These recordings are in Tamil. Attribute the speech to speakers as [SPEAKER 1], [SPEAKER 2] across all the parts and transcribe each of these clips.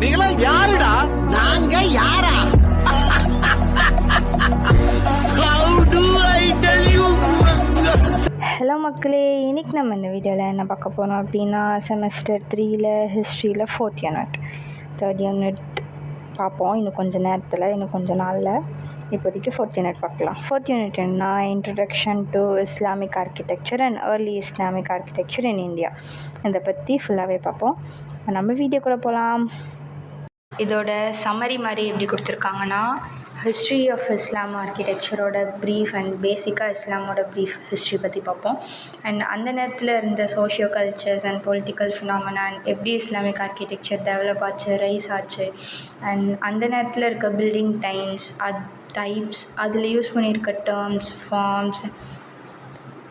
[SPEAKER 1] நீங்களா யாருடா?
[SPEAKER 2] நாங்க யாரா?
[SPEAKER 3] ஹலோ மக்களே, இன்றைக்கி நம்ம இந்த வீடியோவில் என்ன பார்க்க போகிறோம் அப்படின்னா, செமஸ்டர் 3ல் ஹிஸ்ட்ரியில் 4th யூனிட் 3rd யூனிட் பார்ப்போம். இன்னும் கொஞ்சம் நேரத்தில், இன்னும் கொஞ்சம் நாளில். இப்போதைக்கு 4th யூனிட் பார்க்கலாம். 4th யூனிட் என்ன, introduction to Islamic architecture and early Islamic architecture in India. இதை பற்றி ஃபுல்லாகவே பார்ப்போம். நம்ம வீடியோக்குள்ளே போகலாம். இதோட சம்மரி மாதிரி எப்படி கொடுத்துருக்காங்கன்னா, ஹிஸ்ட்ரி ஆஃப் இஸ்லாம் ஆர்கிடெக்சரோட ப்ரீஃப் அண்ட் பேசிக்காக இஸ்லாமோட ப்ரீஃப் ஹிஸ்ட்ரி பற்றி பார்ப்போம். அண்ட் அந்த நேரத்தில் இருந்த socio cultures and political phenomena எப்படி இஸ்லாமிக் ஆர்கிடெக்சர் டெவலப் ஆச்சு, ரைஸ் ஆச்சு, அண்ட் அந்த நேரத்தில் இருக்க பில்டிங் டைப்ஸ், அதில் யூஸ் பண்ணியிருக்க டேர்ம்ஸ், ஃபார்ம்ஸ்,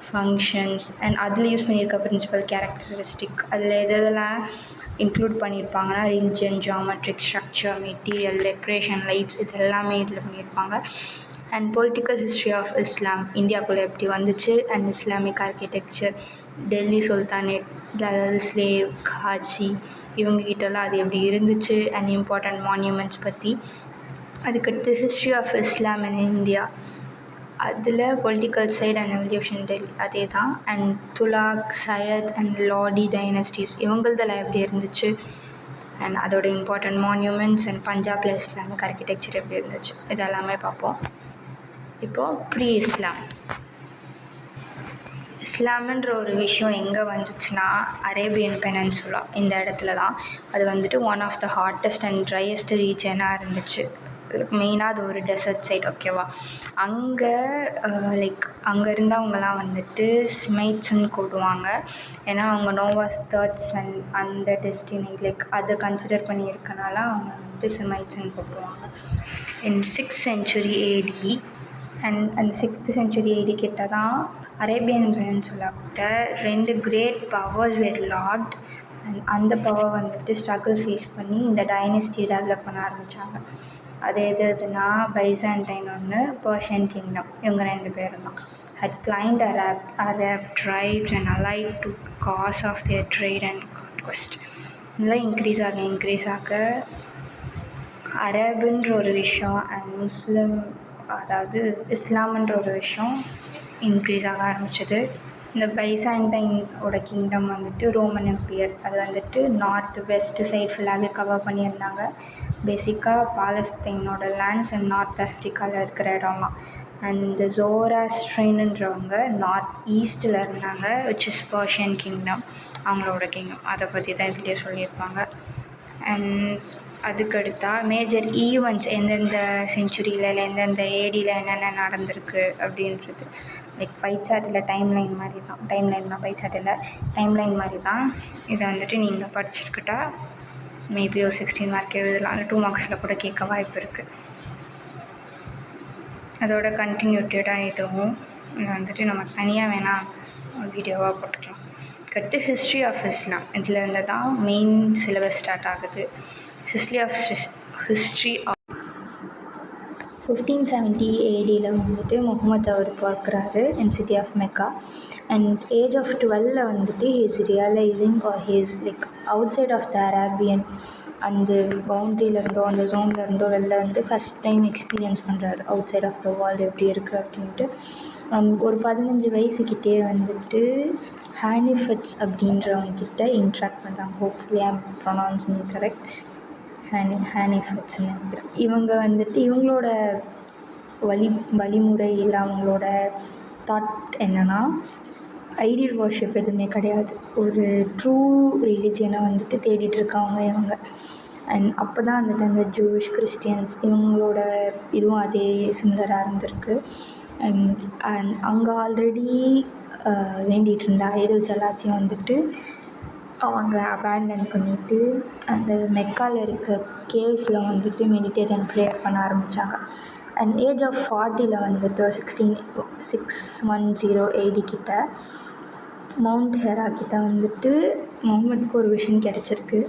[SPEAKER 3] ஃபங்க்ஷன்ஸ் அண்ட் அதில் யூஸ் பண்ணியிருக்க பிரின்சிபல் கேரக்டரிஸ்டிக், அதில் எதெல்லாம் இன்க்ளூட் பண்ணியிருப்பாங்கன்னா religion, geometric structure, material, decoration, lights, இது எல்லாமே இதில் பண்ணியிருப்பாங்க. And political history of Islam, இந்தியாவுக்குள்ளே எப்படி வந்துச்சு, and Islamic architecture, Delhi sultanate, அதாவது ஸ்லேவ், காஜி, இவங்ககிட்டலாம் அது எப்படி இருந்துச்சு, அண்ட் இம்பார்ட்டண்ட் மான்யூமெண்ட்ஸ் பற்றி. அதுக்கடுத்து history of Islam and India, அதில் political side and evolution Delhi அதே தான். And Tughlaq, Sayyid and Lodi dynasties, இவங்களதெல்லாம் எப்படி இருந்துச்சு, அண்ட் அதோட இம்பார்ட்டண்ட் மான்யூமெண்ட்ஸ், அண்ட் பஞ்சாபில் இஸ்லாமிக் ஆர்கிடெக்சர் எப்படி இருந்துச்சு, இதெல்லாமே பார்ப்போம். இப்போது ப்ரீ இஸ்லாம். இஸ்லாமுன்ற ஒரு விஷயம் எங்கே வந்துச்சுன்னா, அரேபியன் பெனின்சுலா இந்த இடத்துல தான். அது வந்துட்டு one of the hottest and driest ரீஜனாக இருந்துச்சு. மெயினாக அது ஒரு டெசர்ட் சைட், ஓகேவா. அங்கே அங்கே இருந்தவங்கலாம் வந்துட்டு சிமைட்ஸ்ன்னு கூப்பிடுவாங்க. ஏன்னா அவங்க நோவாஸ் தேர்ட்ஸ் அண்ட் அந்த டெஸ்டினி அதை கன்சிடர் பண்ணியிருக்கனால அவங்க வந்துட்டு சிமைட்ஸ்ன்னு கூப்பிடுவாங்க. இன் 6th century AD, அண்ட் அந்த 6th century AD கிட்ட தான் அரேபியன் பெனின்சுலா கிட்ட 2 great powers were locked. And அந்த பவர் வந்துட்டு ஸ்ட்ரகிள் ஃபேஸ் பண்ணி இந்த டைனஸ்டி டெவலப் பண்ண ஆரம்பித்தாங்க. அது எதுனா பைசாண்டைன் ஒன்று, பர்ஷியன் கிங்டம், இவங்க 2 பேரும் தான். had climbed Arab tribes and allied to cause of their trade and conquest. இதெல்லாம் இன்க்ரீஸ் ஆக அரபுன்ற ஒரு விஷயம் அண்ட் முஸ்லீம், அதாவது இஸ்லாம்ன்ற ஒரு விஷயம் இன்க்ரீஸ் ஆக ஆரம்பிச்சது. இந்த பைசாண்டைனோட கிங்டம் வந்துட்டு ரோமன் எம்பையர், அது வந்துட்டு நார்த் வெஸ்ட் சைட் ஃபுல்லாகவே கவர் பண்ணியிருந்தாங்க. பேசிக்காக பாலஸ்தீனோட லேண்ட்ஸ் அண்ட் நார்த் ஆஃப்ரிக்காவில் இருக்கிற இடம்லாம். அண்ட் இந்த ஜோராஸ்ட்ரியன்றவங்க நார்த் ஈஸ்டில் இருந்தாங்க, விச் இஸ் பர்ஷியன் கிங்டம், அவங்களோட கிங்டம். அதை பற்றி தான் இதுலேயே சொல்லியிருப்பாங்க. அண்ட் அதுக்கடுத்தா மேஜர் ஈவெண்ட்ஸ் எந்தெந்த செஞ்சுரியில் இல்லை எந்தெந்த ஏடியில் என்னென்ன நடந்திருக்கு அப்படின்றது பை சார்ட்டில் டைம்லைன் மாதிரி தான். பை சார்ட்டில் டைம்லைன் மாதிரி தான். இதை வந்துட்டு நீங்கள் படிச்சுக்கிட்டா மேபி ஒரு 16 மார்க் எழுதலாம், இல்லை 2 மார்க்ஸில் கூட கேட்க வாய்ப்பு இருக்குது. அதோட கண்டினியூட்டடாக இதுவும் இது வந்துட்டு நம்ம தனியாக வேணால் வீடியோவாக போட்டுக்கலாம். அடுத்து ஹிஸ்ட்ரி ஆஃப் இஸ்லாம், இதில் இருந்து தான் மெயின் சிலபஸ் ஸ்டார்ட் ஆகுது. ஹிஸ்ட்ரி ஆஃப் 1570 ADயில் வந்துட்டு முகமது அவர் பார்க்குறாரு இன் city of Mecca. And age of 12 வந்துட்டு he's realising R he's out side of the Arabian, அந்த பவுண்ட்ரியிலேருந்தோ அந்த ஜோன்லேருந்தோ வெளில வந்து ஃபஸ்ட் டைம் எக்ஸ்பீரியன்ஸ் பண்ணுறாரு out side of the world எப்படி இருக்குது அப்படின்ட்டு. ஒரு 15 வயசுக்கிட்டே வந்துட்டு ஹானிஃபட்ஸ் அப்படின்றவங்கக்கிட்ட இன்ட்ராக்ட் பண்ணுறாங்க. ஹோப்ஃபுல்லி ஐ அம் ப்ரொனவுன்சிங் கரெக்ட், ஹானிஃபட்ஸ்ன்னு நினைக்கிறேன். இவங்க வந்துட்டு இவங்களோட வழிமுறை இல்லை அவங்களோட தாட் என்னென்னா, ஐடியல் வர்ஷிப் எதுவுமே கிடையாது, ஒரு ட்ரூ ரிலிஜியனை வந்துட்டு தேடிட்டு இருக்காங்க இவங்க. அண்ட் அப்போ தான் வந்துட்டு அந்த ஜூவிஷ், கிறிஸ்டியன்ஸ் இவங்களோட இதுவும் அதே சிமிலராக இருந்திருக்கு. அண்ட் அங்கே ஆல்ரெடி வேண்டிகிட்டு இருந்த ஐடல்ஸ் எல்லாத்தையும் வந்துட்டு அவங்க அபேண்டன் பண்ணிவிட்டு அந்த மெக்காவில் இருக்க கேவ்ஸில் வந்துட்டு மெடிடேட் அண்ட் ப்ரேயர் பண்ண ஆரம்பித்தாங்க. அண்ட் ஏஜ் ஆஃப் 40 வந்துட்டு 610 AD கிட்ட மவுண்ட் ஹெரா கிட்ட வந்துட்டு முகமதுக்கு ஒரு விஷன் கிடச்சிருக்கு.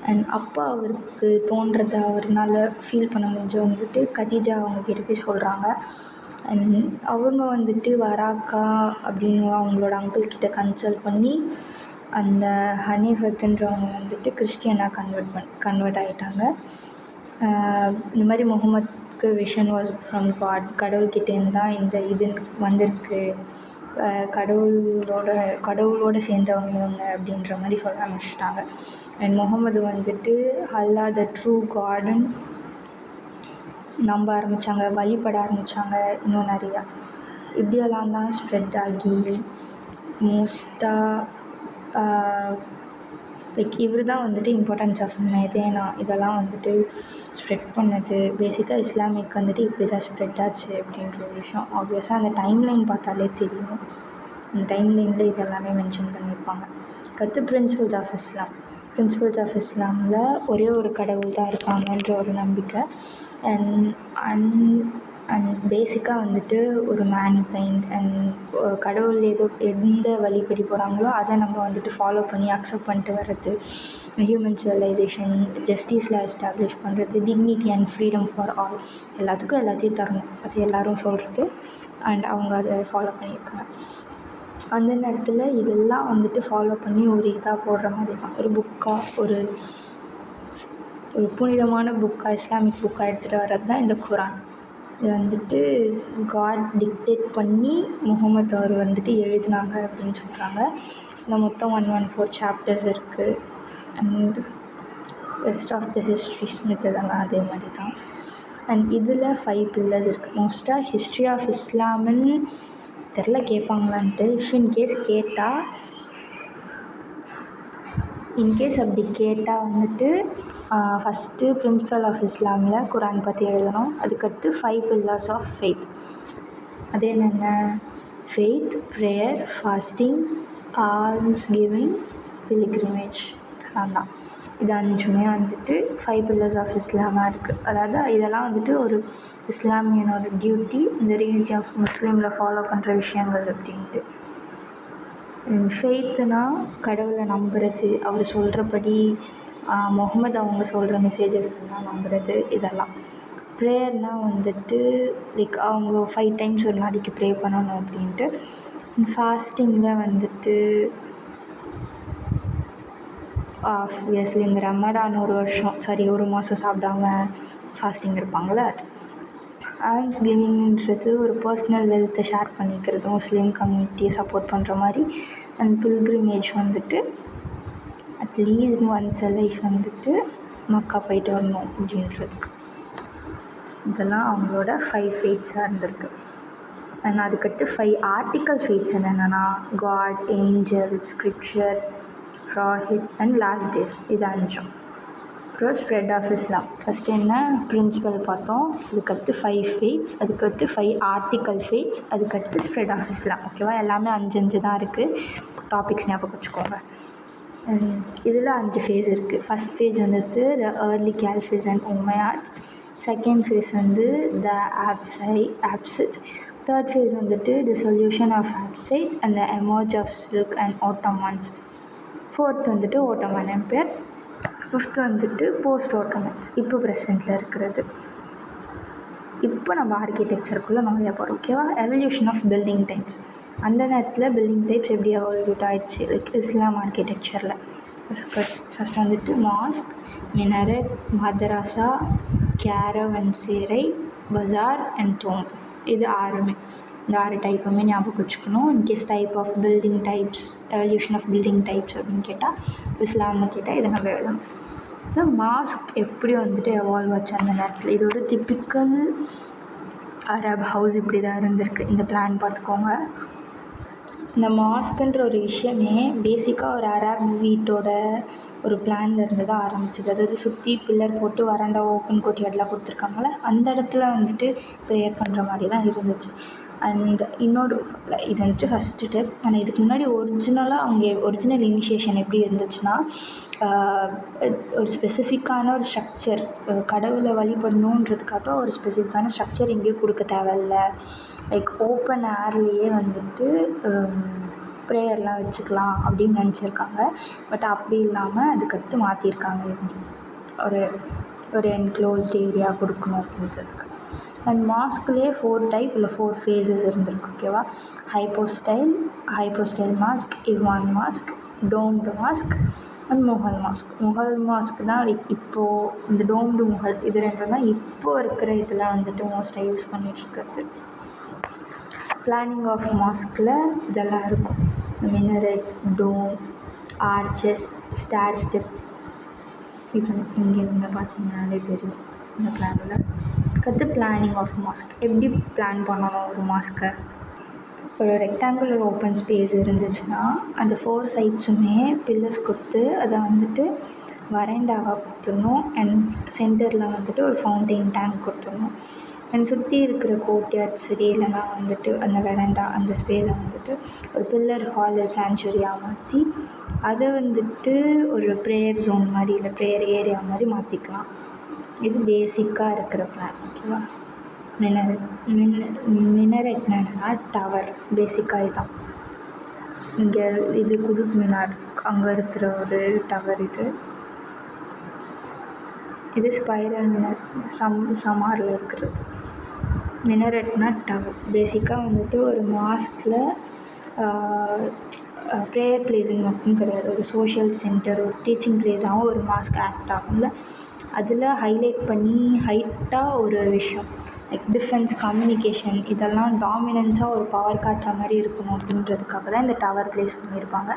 [SPEAKER 3] அண்ட் அப்போ அவருக்கு தோன்றதை அவர்னால ஃபீல் பண்ண முடிஞ்சு வந்துட்டு கதீஜா அவங்கக்கிட்ட போய் சொல்கிறாங்க. அண்ட் அவங்க வந்துட்டு வராக்கா அப்படின்னு அவங்களோட அங்கிள்கிட்ட கன்சல்ட் பண்ணி அந்த ஹனீஃபத்துன்றவங்க வந்துட்டு கிறிஸ்டியனாக கன்வெர்ட் ஆகிட்டாங்க. இந்த மாதிரி முகமதுக்கு விஷன் வாஸ் ஃப்ரம் காட், கடவுள்கிட்டேருந்து தான் இந்த இது வந்திருக்கு, கடவுளோடு சேர்ந்தவங்க இவங்க அப்படின்ற மாதிரி சொல்ல ஆரம்பிச்சிட்டாங்க. அண்ட் முகமது வந்துட்டு அல்லாஹ் த ட்ரூ காடுன்னு நம்ப ஆரம்பித்தாங்க, வழிபட ஆரம்பித்தாங்க. இன்னும் நிறையா இப்படியெல்லாம் தான் ஸ்ப்ரெட் ஆகி மோஸ்ட்டாக லைக் இவர் தான் வந்துட்டு இம்பார்ட்டன்ஸ் ஆஃப் மெதீனா இதெல்லாம் வந்துட்டு ஸ்ப்ரெட் பண்ணது. பேசிக்காக இஸ்லாமிக் வந்துட்டு இப்படி தான் ஸ்ப்ரெட் ஆச்சு அப்படின்ற ஒரு விஷயம் ஆப்வியஸாக அந்த டைம்லைன் பார்த்தாலே தெரியும். அந்த டைம்லைனில் இது எல்லாமே மென்ஷன் பண்ணியிருப்பாங்க. அடுத்து பிரின்சிபல்ஸ் ஆஃப் இஸ்லாமில் ஒரே ஒரு கடவுள் தான் இருக்காங்கன்ற ஒரு நம்பிக்கை. அண்ட் பேசிக்காக வந்துட்டு ஒரு மேனிகைண்ட் அண்ட் கடவுள் எந்த வழிப்படி போகிறாங்களோ அதை நம்ம வந்துட்டு ஃபாலோ பண்ணி அக்செப்ட் பண்ணிட்டு வர்றது, ஹியூமன் சிவிலைசேஷன், ஜஸ்டிஸில் எஸ்டாப்ளிஷ் பண்ணுறது, dignity and freedom for all, எல்லாத்துக்கும் எல்லாத்தையும் தரணும் அது எல்லோரும் சொல்கிறது. அண்ட் அவங்க அதை ஃபாலோ பண்ணியிருக்காங்க. அந்த நேரத்தில் இதெல்லாம் வந்துட்டு ஃபாலோ பண்ணி ஒரு இதாக போடுற மாதிரி தான் ஒரு புக்காக, ஒரு புனிதமான புக்காக, இஸ்லாமிக் புக்காக எடுத்துகிட்டு வர்றது தான் இந்த குரான். இது வந்துட்டு காட் டிக்டேட் பண்ணி முகமது அவர் வந்துட்டு எழுதினாங்க அப்படின்னு சொல்கிறாங்க. இதில் மொத்தம் 114 சாப்டர்ஸ் இருக்குது. And rest of the histories இதெல்லாம் அதே மாதிரி தான். அண்ட் இதில் 5 பில்லர்ஸ் இருக்குது. மோஸ்ட்டாக ஹிஸ்ட்ரி ஆஃப் இஸ்லாம்னு தெரில கேட்பாங்களான்ட்டு. இன்கேஸ் கேட்டால் அப்படி கேட்டால் வந்துட்டு ஃபஸ்ட்டு பிரின்சிபல் ஆஃப் இஸ்லாமில் குரான் பற்றி எழுதணும். அதுக்கடுத்து 5 பில்லர்ஸ் ஆஃப் ஃபெய்த். அது என்னென்ன? Faith, prayer, fasting, alms giving, pilgrimage. அதான் இது 5மே வந்துட்டு 5 பில்லர்ஸ் ஆஃப் இஸ்லாமாக இருக்குது. அதாவது இதெல்லாம் வந்துட்டு ஒரு இஸ்லாமியனோட டியூட்டி, இந்த ரிலீஜியன் ஆஃப் முஸ்லீமில் ஃபாலோ பண்ணுற விஷயங்கள் அப்படின்ட்டு. ஃபெய்த்துனா கடவுளை நம்புறது, அவர் சொல்கிறபடி முகமது அவங்க சொல்கிற மெசேஜஸ் எல்லாம் நம்புறது இதெல்லாம். ப்ரேயர்னால் வந்துட்டு லைக் அவங்க 5 டைம்ஸ் ஒரு நாளைக்கு ப்ரே பண்ணணும் அப்படின்ட்டு. ஃபாஸ்டிங்கில் வந்துட்டு ஆப்வியஸ்லி இந்த ரமடான் ஒரு மாதம் சாப்பிடாம ஃபாஸ்டிங் இருப்பாங்களே அது. ஆல்ம்ஸ் கிவிங்ன்றது ஒரு பர்சனல் வெல்த்தை ஷேர் பண்ணிக்கிறது, முஸ்லீம் கம்யூனிட்டியை சப்போர்ட் பண்ணுற மாதிரி. அண்ட் பில்கிரிமேஜ் வந்துட்டு அட்லீஸ்ட் ஒன்ஸ் அ லைஃப் வந்துட்டு மக்கா போயிட்டு வரணும் அப்படின்றதுக்கு. இதெல்லாம் அவங்களோட 5 ஃபெய்த்ஸாக இருந்திருக்கு. அண்ட் அதுக்கடுத்து 5 ஆர்டிக்கல் ஃபெய்த்ஸ் என்னென்னா God, angel, scripture, prophet and last days. இது 5. அப்புறம் ஸ்ப்ரெட் ஆஃப் இஸ்லாம். ஃபஸ்ட்டு என்ன பிரின்சிபல் பார்த்தோம், அதுக்கடுத்து 5 ஃபெய்த்ஸ், அதுக்கடுத்து 5 ஆர்டிக்கல் ஃபெய்த்ஸ், அதுக்கடுத்து ஸ்ப்ரெட் ஆஃப் இஸ்லாம். ஓகேவா? எல்லாமே 5 தான் இருக்குது. டாபிக்ஸ் ஞாபகம் வச்சுக்கோங்க. இதில் 5 ஃபேஸ் இருக்குது. ஃபஸ்ட் ஃபேஸ் வந்துட்டு the early caliphs and Umayyads. Second phase வந்து த ஆப்சிட்ஸ். தேர்ட் ஃபேஸ் வந்துட்டு the solution of Abbasids and the emerge of silk and Ottomans. Fourth வந்துட்டு ஓட்டோமன் எம்பையர். ஃபிஃப்த் வந்துட்டு போஸ்ட் ஓட்டோமன்ஸ், இப்போ ப்ரெசென்ட்டில் இருக்கிறது. இப்போ நம்ம ஆர்கிடெக்சருக்குள்ளே நுழைய போகிறோம். ஓகேவா? Evolution of building types. அந்த நேரத்தில் பில்டிங் டைப்ஸ் எப்படி எவால்வ்ட் ஆகிடுச்சு லைக் இஸ்லாம் ஆர்கிடெக்சரில். ஃபஸ்ட் வந்துட்டு mosque, minaret, madrasa, caravanserai, bazaar and tomb. இது 6மே. இந்த 6 டைப்புமே ஞாபகம் வச்சுக்கணும். In case type of building types, evolution of building types அப்படின்னு கேட்டால், இஸ்லாம்னு கேட்டால் இதை நம்ம எழுதணும். மாஸ்க் எப்படி வந்துட்டு எவால்வ் ஆச்சு அந்த நேரத்தில்? இது ஒரு டிப்பிக்கல் அரப் ஹவுஸ் இப்படி தான் இருந்திருக்கு. இந்த பிளான் பார்த்துக்கோங்க. இந்த மாஸ்க்குன்ற ஒரு விஷயமே பேசிக்காக ஒரு அரப் வீட்டோட ஒரு பிளானில் இருந்து தான் ஆரம்பிச்சிது. அதாவது சுற்றி பில்லர் போட்டு வராண்டா ஓப்பன் கோர்ட்யார்ட்லாம் கொடுத்துருக்காங்களே, அந்த இடத்துல வந்துட்டு ப்ரேயர் பண்ணுற மாதிரி தான் இருந்துச்சு. அண்ட் இன்னொரு இது வந்துட்டு ஃபஸ்ட்டு ஸ்டெப். ஆனால் இதுக்கு முன்னாடி ஒரிஜினல் இனிஷியேஷன் எப்படி இருந்துச்சுன்னா, ஒரு ஸ்பெசிஃபிக்கான ஒரு ஸ்ட்ரக்சர், கடவுளை வழிபடணுன்றதுக்காக ஒரு ஸ்பெசிஃபிக்கான ஸ்ட்ரக்சர் எங்கேயும் கொடுக்க தேவையில்ல. லைக் ஓப்பன் ஏர்லேயே வந்துட்டு ப்ரேயர்லாம் வச்சுக்கலாம் அப்படின்னு நினச்சிருக்காங்க. பட் அப்படி இல்லாமல் அதுக்கடுத்து மாற்றிருக்காங்க. எப்படி ஒரு என்க்ளோஸ்ட் ஏரியா கொடுக்கணும் அப்படின்றதுக்கு. அண்ட் மாஸ்க்லேயே 4 டைப் இல்லை 4 ஃபேஸஸ் இருந்திருக்கு. ஓகேவா? Hypostyle mosque, iwan mosque, domed mosque and Mughal mosque. Mughal mosque தான் இப்போது இந்த டோம்டு முகல் இது ரெண்டும் தான் இப்போ இருக்கிற இதில் வந்துட்டு மோஸ்ட்டாக யூஸ் பண்ணிகிட்ருக்கிறது. பிளானிங் ஆஃப் மாஸ்கில் இதெல்லாம் இருக்கும். மினரெட், டோம், ஆர்ச்சஸ், ஸ்டார் ஸ்டெப். இது இங்கே நீங்கள் பார்த்தீங்கன்னாலே தெரியும் இந்த பிளானில். அடுத்து பிளானிங் ஆஃப் மாஸ்க். எப்படி பிளான் பண்ணணும் ஒரு மாஸ்க்கை? ஒரு ரெக்டாங்குலர் ஓப்பன் ஸ்பேஸ் இருந்துச்சுன்னா அந்த 4 சைட்ஸுமே பில்லர்ஸ் கொடுத்து அதை வந்துட்டு வரைண்டாவாக கொடுத்துடணும். அண்ட் சென்டரில் வந்துட்டு ஒரு ஃபவுண்டெயின் டேங்க் கொடுத்துடணும். அண்ட் சுற்றி இருக்கிற கோர்ட்யார்ட் சரி இல்லைனா வந்துட்டு அந்த வெரண்டா அந்த ஸ்பேஸை வந்துட்டு ஒரு பில்லர் ஹால் சாங்சுரியாக மாற்றி அதை வந்துட்டு ஒரு ப்ரேயர் ஜோன் மாதிரி இல்லை ப்ரேயர் ஏரியா மாதிரி மாற்றிக்கலாம். இது பேசிக்காக இருக்கிற பிளான். ஓகேவா? மினரெட் என்னன்னா டவர். பேசிக்காக இதுதான். இங்கே இது குதுப் மினார் அங்கே இருக்கிற ஒரு டவர். இது ஸ்பைரல் மினார் சமாரில் இருக்கிறது. மினரெட்னா டவர். பேசிக்காக வந்துட்டு ஒரு மாஸ்கில் ப்ரேயர் பிளேஸுன்னு மட்டும் கிடையாது, ஒரு சோஷியல் சென்டர், ஒரு டீச்சிங் பிளேஸாகவும் ஒரு மாஸ்க் ஆக்ட் ஆகும்ல. அதில் ஹைலைட் பண்ணி ஹைட்டாக ஒரு விஷயம் லைக் டிஃபென்ஸ், கம்யூனிகேஷன் இதெல்லாம் டாமினன்ஸாக ஒரு பவர் காட்டுற மாதிரி இருக்கணும் அப்படின்றதுக்காக தான் இந்த டவர் ப்ளேஸ் பண்ணியிருப்பாங்க.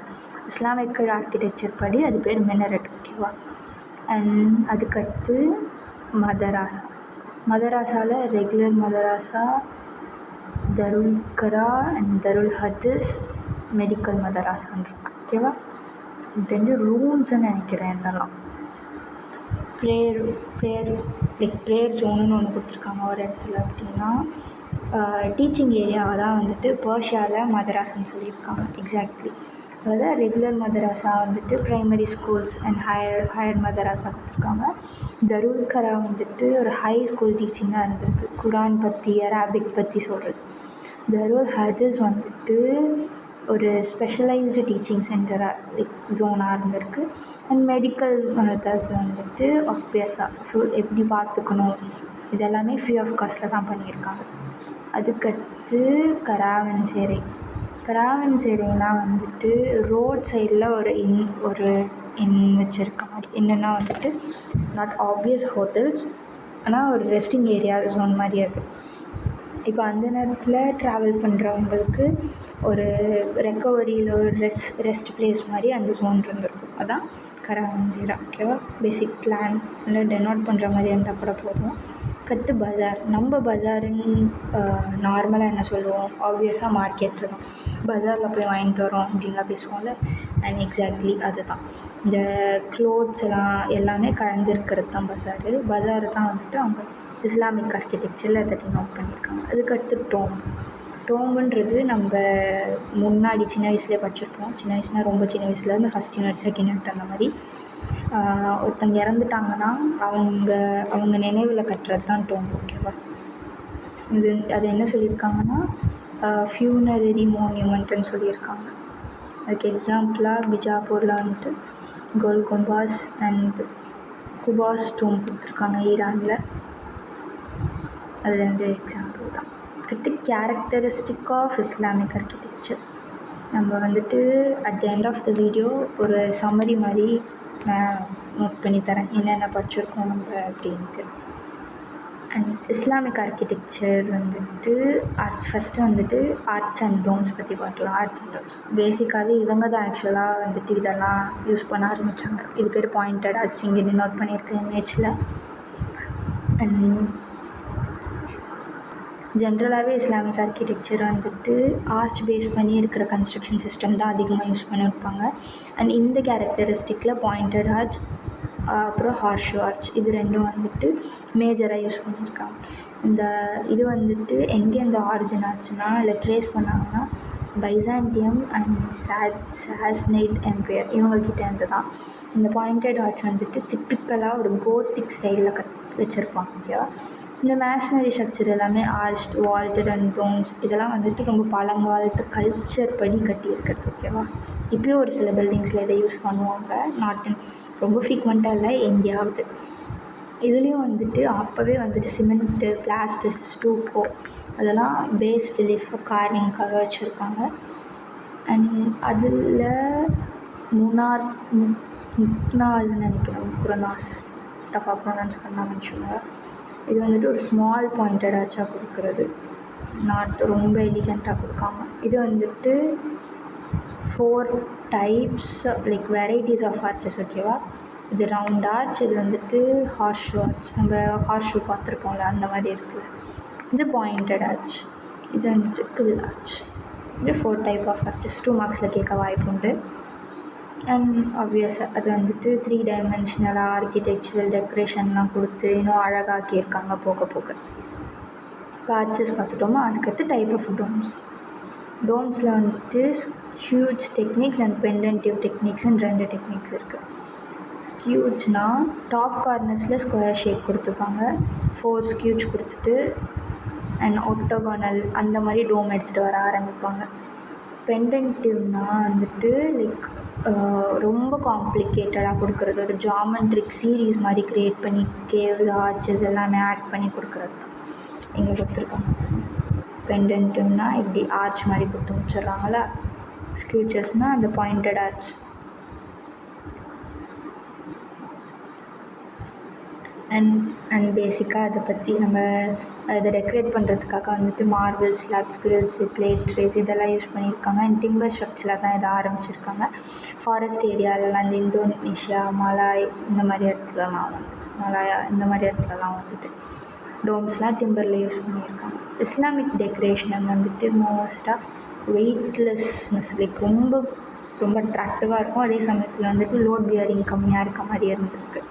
[SPEAKER 3] இஸ்லாமிக் ஆர்கிடெக்சர் படி அது பேர் மினரெட். ஓகேவா? அண்ட் அதுக்கடுத்து madrasa. மதராசாவில் regular madrasa, தருல் garam and தருல் ஹதீஸ், மெடிக்கல் மதராசான்னு இருக்கு. ஓகேவா? இது தெரிஞ்சு ரூம்ஸ்ன்னு நினைக்கிறேன். இதெல்லாம் ப்ரேயர் ஜோனுன்னு ஒன்று கொடுத்துருக்காங்க ஒரு இடத்துல. அப்படின்னா டீச்சிங் ஏரியாவை தான் வந்துட்டு பர்ஷியாவில் மதராசான்னு சொல்லியிருக்காங்க. எக்ஸாக்ட்லி. அதாவது ரெகுலர் மதராசா வந்துட்டு primary schools and higher madrasa கொடுத்துருக்காங்க. தருல் கரா வந்துட்டு ஒரு ஹை ஸ்கூல் டீச்சிங்காக இருந்திருக்கு, குரான் பற்றி அரபிக் பற்றி சொல்கிறது. தருல் ஹதீஸ் வந்துட்டு ஒரு ஸ்பெஷலைஸ்டு டீச்சிங் சென்டராக லைக் ஜோனாக இருந்திருக்கு. அண்ட் மெடிக்கல் மதர்ஸ் வந்துட்டு ஆப்வியஸாக ஸோ எப்படி பார்த்துக்கணும் இதெல்லாமே ஃப்ரீ ஆஃப் காஸ்ட்டில் தான் பண்ணியிருக்காங்க. அதுக்கடுத்து கராவன்சேரை. கராவன்சேரைனா வந்துட்டு ரோட் சைடில் ஒரு இன் வச்சுருக்க மாதிரி. என்னென்னா வந்துட்டு நாட் ஆப்வியஸ் ஹோட்டல்ஸ், ஆனால் ஒரு ரெஸ்டிங் ஏரியா ஜோன் மாதிரி அது. இப்போ அந்த நேரத்தில் ட்ராவல் பண்ணுறவங்களுக்கு ஒரு ரெக்கவரியில் ஒரு ரெஸ்ட் பிளேஸ் மாதிரி அந்த ஜோன் இருந்திருக்கும். அதான் கராவன்சேரா. ஓகேவா? பேசிக் பிளான் இல்லை டெனோட் பண்ணுற மாதிரி இருந்தால் கூட போதும். கற்று பஜார். நம்ம பஜாருன்னு நார்மலாக என்ன சொல்லுவோம்? ஆப்வியஸாக மார்க்கெட்டில் தான். பஜாரில் போய் வாங்கிட்டு வரோம் அப்படின்லாம் பேசுவோம்ல. அண்ட் எக்ஸாக்ட்லி அதுதான். இந்த க்ளோத்ஸ் எல்லாமே கலந்துருக்கிறது தான் பஜாரு. பஜாரு தான் வந்துட்டு அவங்க இஸ்லாமிக் ஆர்கிடெக்சரில் அதை நோட் பண்ணியிருக்காங்க. அதுக்கடுத்து டோம்புன்றது நம்ம முன்னாடி சின்ன வயசுலேயே படிச்சிருப்போம். சின்ன வயசுனால் ரொம்ப சின்ன வயசுலேருந்து ஃபஸ்ட் யூனிட் செகண்ட் யூனிட் அந்த மாதிரி ஒருத்தங்க இறந்துட்டாங்கன்னா அவங்க நினைவில் கட்டுறது தான் டோம்பு. ஓகேவா? அது என்ன சொல்லியிருக்காங்கன்னா ஃபியூனரரி மோனியூமெண்ட்டுன்னு சொல்லியிருக்காங்க. அதுக்கு எக்ஸாம்பிளாக பிஜாப்பூரில் வந்துட்டு கோல்கொம்பாஸ் அண்ட் குபாஸ் டோம் கொடுத்துருக்காங்க ஈரானில். அது 2 எக்ஸாம்பிள் தான். அடுத்து கேரக்டரிஸ்டிக் ஆஃப் இஸ்லாமிக் ஆர்கிடெக்சர். நம்ம வந்துட்டு at the end of the video ஒரு சம்மரி மாதிரி நான் நோட் பண்ணி தரேன் என்னென்ன படிச்சிருக்கோம் நம்ம அப்படின்ட்டு. அண்ட் இஸ்லாமிக் ஆர்கிடெக்சர் வந்துட்டு ஃபஸ்ட்டு வந்துட்டு ஆர்ச் அண்ட் டோம்ஸ் பற்றி பார்க்கலாம். ஆர்ச் அண்ட் டோம்ஸ் பேசிக்காகவே இவங்க தான் ஆக்சுவலாக வந்துட்டு இதெல்லாம் யூஸ் பண்ண ஆரம்பித்தாங்க. இது பேர் பாயிண்டட் ஆர்ச். இங்கே நோட் பண்ணியிருக்கேன் இமேஜில். அண்ட் ஜென்ரலாகவே இஸ்லாமிக் ஆர்கிடெக்சர் வந்துட்டு ஆர்ச் பேஸ் பண்ணி இருக்கிற கன்ஸ்ட்ரக்ஷன் சிஸ்டம் தான் அதிகமாக யூஸ் பண்ணியிருப்பாங்க. அண்ட் இந்த கேரக்டரிஸ்டிக்கில் பாயிண்டட் ஆர்ச் அப்புறம் ஹார்ஷு ஆர்ச் இது ரெண்டும் வந்துட்டு மேஜராக யூஸ் பண்ணியிருக்காங்க. இது வந்துட்டு எங்கே இந்த ஆரிஜின் ஆச்சுன்னா இல்லை ட்ரேஸ் பண்ணாங்கன்னா பைசாண்டியம் அண்ட் சாஸ்னைட் எம்பையர் இவங்கக்கிட்ட இருந்து தான். இந்த பாயிண்டட் ஆர்ச் வந்துட்டு டிப்பிக்கலாக ஒரு கோத்திக் ஸ்டைலில் வச்சுருப்பாங்க. ஓகேவா? இந்த மேஷனரி ஸ்ட்ரக்சர் எல்லாமே ஆர்ச்ட், வால்டட் அண்ட் டோம்ஸ் இதெல்லாம் வந்துட்டு ரொம்ப பழங்காலத்து கல்ச்சர் படி கட்டியிருக்கிறது. ஓகேவா? இப்போயும் ஒரு சில பில்டிங்ஸில் இதை யூஸ் பண்ணுவாங்க. ரொம்ப ஃப்ரீக்வெண்ட்டாக இல்லை, எங்கேயாவது. இதுலேயும் வந்துட்டு அப்போவே வந்துட்டு சிமெண்ட்டு, பிளாஸ்டிக், ஸ்டூப்போ அதெல்லாம் பேஸ் ரிலீஃப் கார்விங்காக வச்சுருப்பாங்க. அண்ட் அதில் முக்னாஸ்ன்னு நினைக்கிறேன், முக்ரனாஸ், தப்பாக ப்ரொனவுன்ஸ் பண்ணாமல் வச்சுக்கோங்க. இது வந்துட்டு ஒரு ஸ்மால் பாயிண்டட் ஆர்ச்சாக கொடுக்குறது, நாட் ரொம்ப எலிகண்ட்டாக கொடுக்காம. இது வந்துட்டு 4 types like varieties of arches, ஓகேவா. இது ரவுண்ட் ஆர்ச், இது வந்துட்டு ஹார்ஸ் ஷூ ஆர்ச், நம்ம ஹார்ஸ் ஷூ பார்த்துருப்போம்ல அந்த மாதிரி இருக்குது. இது பாயிண்டட் ஆர்ச், இது வந்துட்டு குவில் ஆர்ச். இது 4 டைப் ஆஃப் ஆர்ச்சஸ். 2 மார்க்ஸில் கேட்க வாய்ப்பு உண்டு. அண்ட் ஆப்வியஸாக அது வந்துட்டு 3 டைமென்ஷனலாக ஆர்கிடெக்சரல் டெக்கரேஷன்லாம் கொடுத்து இன்னும் அழகாக்கியிருக்காங்க போக போக. இப்போ ஆர்ச்சஸ் பார்த்துட்டோமா. அதுக்கடுத்து டைப் ஆஃப் டோம்ஸில் வந்துட்டு ஸ்கியூஜ் டெக்னிக்ஸ் அண்ட் பெண்டன்டிவ் டெக்னிக்ஸ்ன்னு 2 டெக்னிக்ஸ் இருக்குது. ஸ்கியூஜ்னால் டாப் கார்னர்ஸில் ஸ்கொயர் ஷேப் கொடுத்துப்பாங்க, 4 ஸ்கியூஜ் கொடுத்துட்டு அண்ட் ஒக்டோகோனல் அந்த மாதிரி டோம் எடுத்துகிட்டு வர ஆரம்பிப்பாங்க. பெண்டன்டிவ்னால் வந்துட்டு லைக் ரொம்ப காம்ப்ளிகேட்டடாக கொடுக்குறது, ஒரு ஜாமெண்ட்ரிக் சீரீஸ் மாதிரி க்ரியேட் பண்ணி கேவ்ஸ் ஆர்ச்சஸ் எல்லாமே ஆட் பண்ணி கொடுக்குறது தான் இங்கே கொடுத்துருக்காங்க. பெண்டன்டிவ்னா இப்படி ஆர்ச் மாதிரி கொடுத்து முடிச்சிடுறாங்களா. ஸ்கியூச்சஸ்னால் அந்த பாயிண்டட் ஆர்ச். அண்ட் பேசிக்காக அதை பற்றி நம்ம இதை டெக்கரேட் பண்ணுறதுக்காக வந்துட்டு marble slabs, grills, plate traces இதெல்லாம் யூஸ் பண்ணியிருக்காங்க. அண்ட் டிம்பர் ஸ்ட்ரக்சரில் தான் இதை ஆரம்பிச்சிருக்காங்க. ஃபாரஸ்ட் ஏரியாலலாம் இந்த இந்தோனேஷியா, மலாய் இந்த மாதிரி இடத்துலலாம் மலாயா இந்த மாதிரி இடத்துலலாம் வந்துட்டு டோம்ஸ்லாம் டிம்பரில் யூஸ் பண்ணியிருக்காங்க. இஸ்லாமிக் டெக்கரேஷன் வந்துட்டு மோஸ்ட்டாக வெயிட்லெஸ்னஸ் லைக் ரொம்ப ரொம்ப அட்ராக்டிவாக இருக்கும். அதே சமயத்தில் வந்துட்டு லோட் பியரிங் கம்மியாக இருக்க மாதிரி இருந்திருக்கு.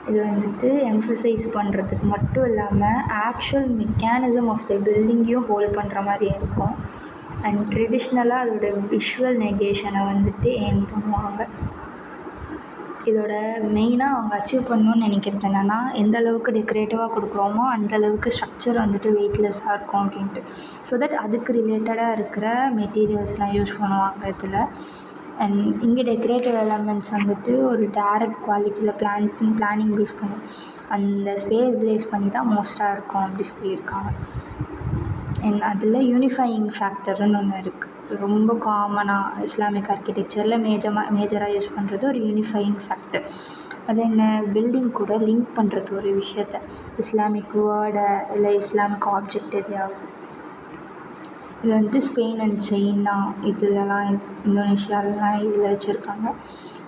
[SPEAKER 3] இது வந்துட்டு எம்ஃபசைஸ் பண்ணுறதுக்கு மட்டும் இல்லாமல் ஆக்சுவல் மெக்கானிசம் ஆஃப் த பில்டிங்கையும் ஹோல்ட் பண்ணுற மாதிரி இருக்கும். அண்ட் ட்ரெடிஷ்னலாக அதோட விஷுவல் நெகேஷனை வந்துட்டு எய்ம் பண்ணுவாங்க. இதோட மெயினாக அவங்க அச்சீவ் பண்ணணும்னு நினைக்கிறது என்னென்னா, எந்த அளவுக்கு டெக்கரேட்டிவாக கொடுக்குறோமோ அந்தளவுக்கு ஸ்ட்ரக்சர் வந்துட்டு வெயிட்லெஸ்ஸாக இருக்கும் அப்படின்ட்டு. ஸோ தட் அதுக்கு ரிலேட்டடாக இருக்கிற மெட்டீரியல்ஸ்லாம் யூஸ் பண்ணுவாங்க இதில். அண்ட் இங்கே டெக்கரேட்டிவ் எலமெண்ட்ஸ் வந்துட்டு ஒரு டேரக்ட் குவாலிட்டியில் பிளானிங் பேஸ் பண்ணி அந்த ஸ்பேஸ் பேஸ் பண்ணி தான் மோஸ்ட்டாக இருக்கும் அப்படி சொல்லியிருக்காங்க. அண்ட் அதில் யூனிஃபையிங் ஃபேக்டர்னு ஒன்று இருக்குது. ரொம்ப காமனாக இஸ்லாமிக் ஆர்கிடெக்சரில் மேஜராக யூஸ் பண்ணுறது ஒரு யூனிஃபையிங் ஃபேக்டர். அது என்ன, பில்டிங் கூட லிங்க் பண்ணுறது ஒரு விஷயத்த, இஸ்லாமிக் வேர்டை இல்லை இஸ்லாமிக் ஆப்ஜெக்ட் எதையாவது. இது வந்துட்டு ஸ்பெயின் அண்ட் சைனா இதுலலாம் இந்தோனேஷியாலலாம் இதில் வச்சுருக்காங்க.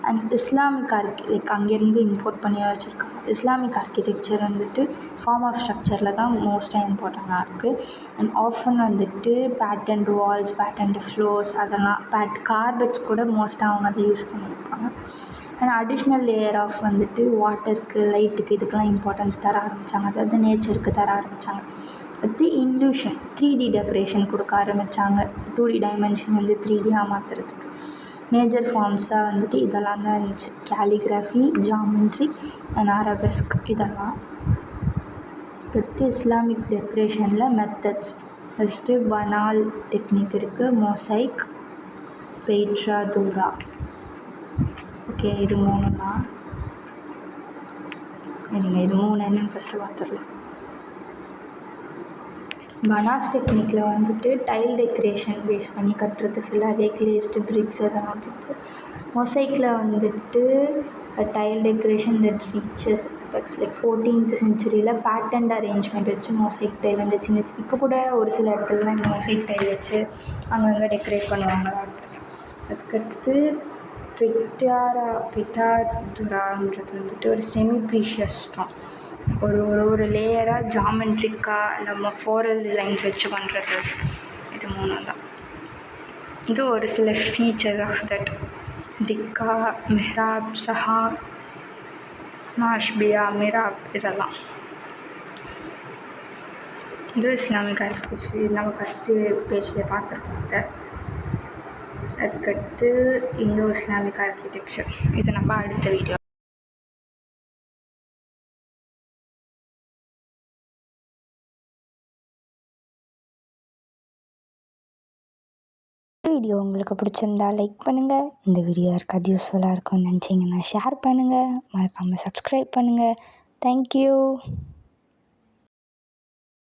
[SPEAKER 3] அண்ட் இஸ்லாமிக் லைக் அங்கேருந்து இம்போர்ட் பண்ணி வச்சுருக்காங்க. இஸ்லாமிக் ஆர்கிடெக்சர் வந்துட்டு ஃபார்ம் ஆஃப் ஸ்ட்ரக்சரில் தான் மோஸ்ட்டாக இம்பார்ட்டண்ட்டாக இருக்குது. அண்ட் ஆஃபன் வந்துட்டு பேட்டர்ன்டு வால்ஸ், பேட்டர்ன்டு ஃப்ளோர்ஸ் அதெல்லாம் கார்பெட்ஸ் கூட மோஸ்ட்டாக அவங்க அதை யூஸ் பண்ணியிருப்பாங்க. அண்ட் அடிஷ்னல் லேயர் ஆஃப் வந்துட்டு வாட்டருக்கு, லைட்டுக்கு இதுக்கெல்லாம் இம்பார்ட்டன்ஸ் தர ஆரம்பித்தாங்க, அதாவது நேச்சருக்கு தர ஆரம்பித்தாங்க. அடுத்து இன்க்ளூஷன் 3D டெக்கரேஷன் கொடுக்க ஆரம்பித்தாங்க. 2D டைமென்ஷன் வந்து 3Dயாக மாற்றுறதுக்கு மேஜர் ஃபார்ம்ஸாக வந்துட்டு இதெல்லாம் தான் இருந்துச்சு. கேலிகிராஃபி, ஜாமெண்ட்ரி அண்ட் அரபெஸ்க் இதெல்லாம். அடுத்து இஸ்லாமிக் டெக்கரேஷனில் மெத்தட்ஸ் ஃபஸ்ட்டு பனால் டெக்னிக் இருக்குது, மொசைக், பெய்ட்ரா தூரா. ஓகே, இது 3 தான். நீங்கள் இது 3 என்னன்னு ஃபஸ்ட்டு பார்த்துடலாம். பனாஸ் டெக்னிக்கில் வந்துட்டு டைல் டெக்கரேஷன் பேஸ் பண்ணி கட்டுறது ஃபுல்லாக அதே கிளேஸ்டு பிரிக்ஸ் அதெல்லாம் கொடுத்து. மொசைக்கில் வந்துட்டு tile decoration that reaches like 14th centuryயில் பேட்டர்ன்ட் அரேஞ்ச்மெண்ட் வச்சு மொசைக் டைல் வந்து சின்ன இப்போ கூட ஒரு சில இடத்துலலாம் இந்த மொசைக் டைல் வச்சு அங்கங்கே டெக்கரேட் பண்ணுவாங்க. அதுக்கடுத்து பிட்டாதுரான்றது வந்துட்டு ஒரு செமி ப்ரீஷியஸ் ஸ்டோன், ஒரு லேயராக ஜாமெண்ட்ரிக்காக நம்ம ஃப்ளோரல் டிசைன்ஸ் வச்சு பண்ணுறது. இது 3 தான். இது ஒரு சில ஃபீச்சர்ஸ் ஆஃப் தட். டிக்கா, மிஹ்ராப், சஹா, மாஷ்பியா, மிராப் இதெல்லாம். இது இஸ்லாமிக் ஆர்கிடெக்சர். இது நம்ம ஃபஸ்ட்டு பேஜில் பார்த்துருப்போம். அதுக்கடுத்து இந்தோ இஸ்லாமிக் ஆர்கிடெக்சர், இது நம்ம அடுத்த வீடியோ. வீடியோ உங்களுக்கு பிடிச்சிருந்தா லைக் பண்ணுங்கள். இந்த வீடியோ யாருக்காவது யூஸ்ஃபுல்லாக இருக்கும்னு நினச்சிங்கன்னா ஷேர் பண்ணுங்கள். மறக்காமல் சப்ஸ்கிரைப் பண்ணுங்கள். தேங்க்யூ.